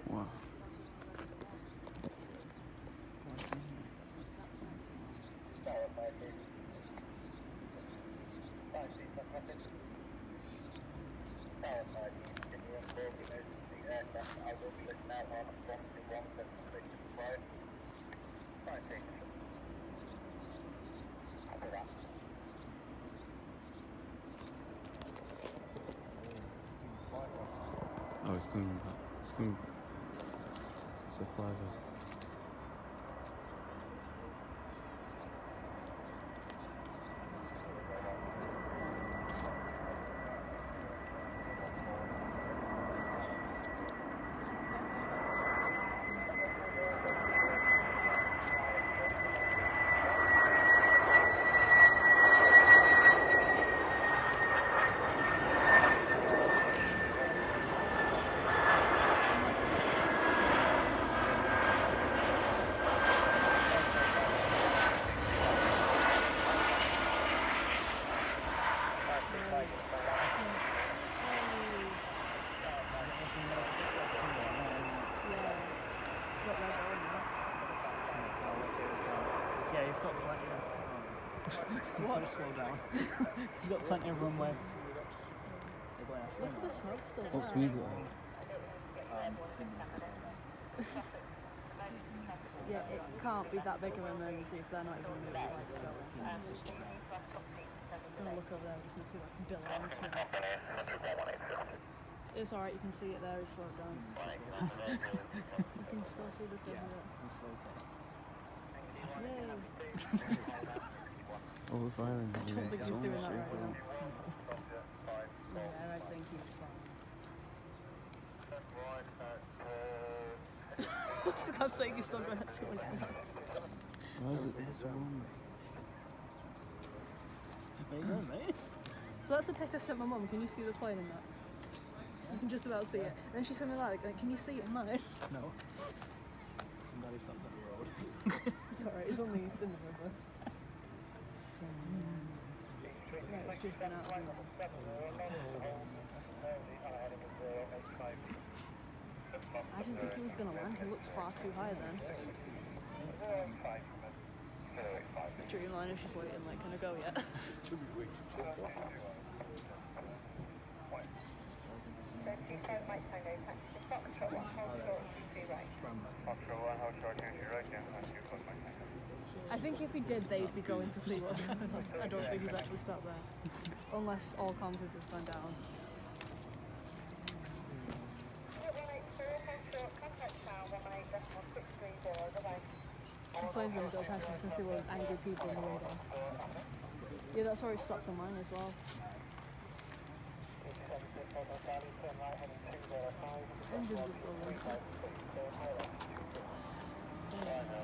Wow. Oh, it's coming back. It's coming. It's a flyover. Yeah, he's got plenty of. What? Slow down. He's got plenty of runway. Look at the smoke still. What speed is it Yeah, it can't be that big of an emergency if they're not even moving. Gonna look over there, I'm just gonna see if I can bill it on. It's alright, you can see it there, it's slowed down. You can still see the thing there. Yay! Oh, we're firing. I don't think he's doing that right now. Yeah, I think he's fine. For God's sake, he's still going at 200 knots. Why is it so long? There you go, mate. So that's the pic I sent my mum. Can you see the plane in that? You can just about see it. And then she sent me like, can you see it in mine? No. I'm glad he stopped on the road. It's alright, it's only in the river. Right, it's just been out. I didn't think he was going to land. He looked far too high then. Dreamliner's just waiting, like, can I go yet? I think if he did, they'd be going to see what's going on. I don't think he's actually stopped there. Unless all comms have just gone down. The plane's going to go past, you can see all those angry people in the window. Yeah, that's where he stopped on mine as well. Engines are still running.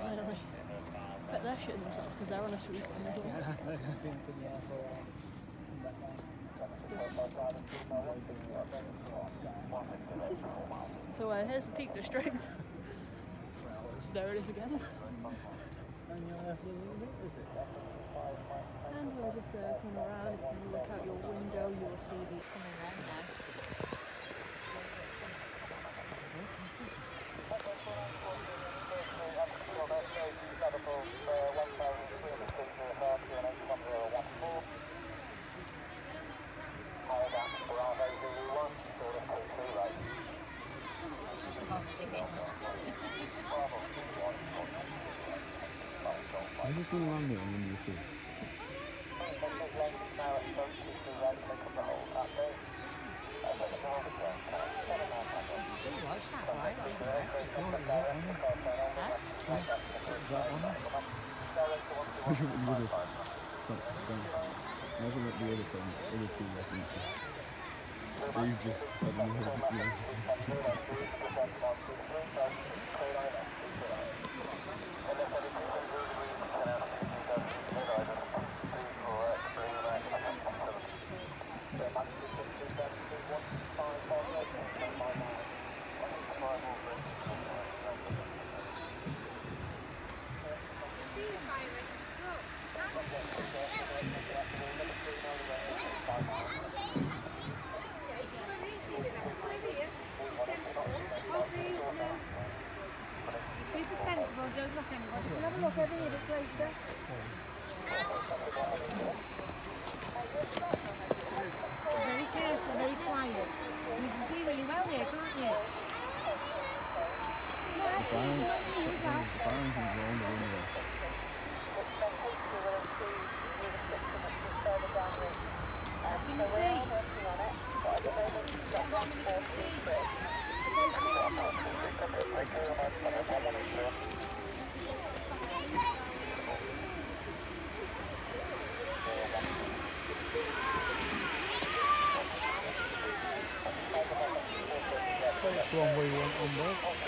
Finally. Bet they're shitting themselves because they're on a sweet one as well. So here's the Peak District. There it is again. And we'll just come around. If you look out your window, you will see the. Have you seen landing on YouTube? Imagine what the other thing, other two are thinking. They just, I don't know how to feel. That's one we want on there.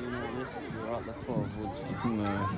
you know this, you're out the 4, would you? No.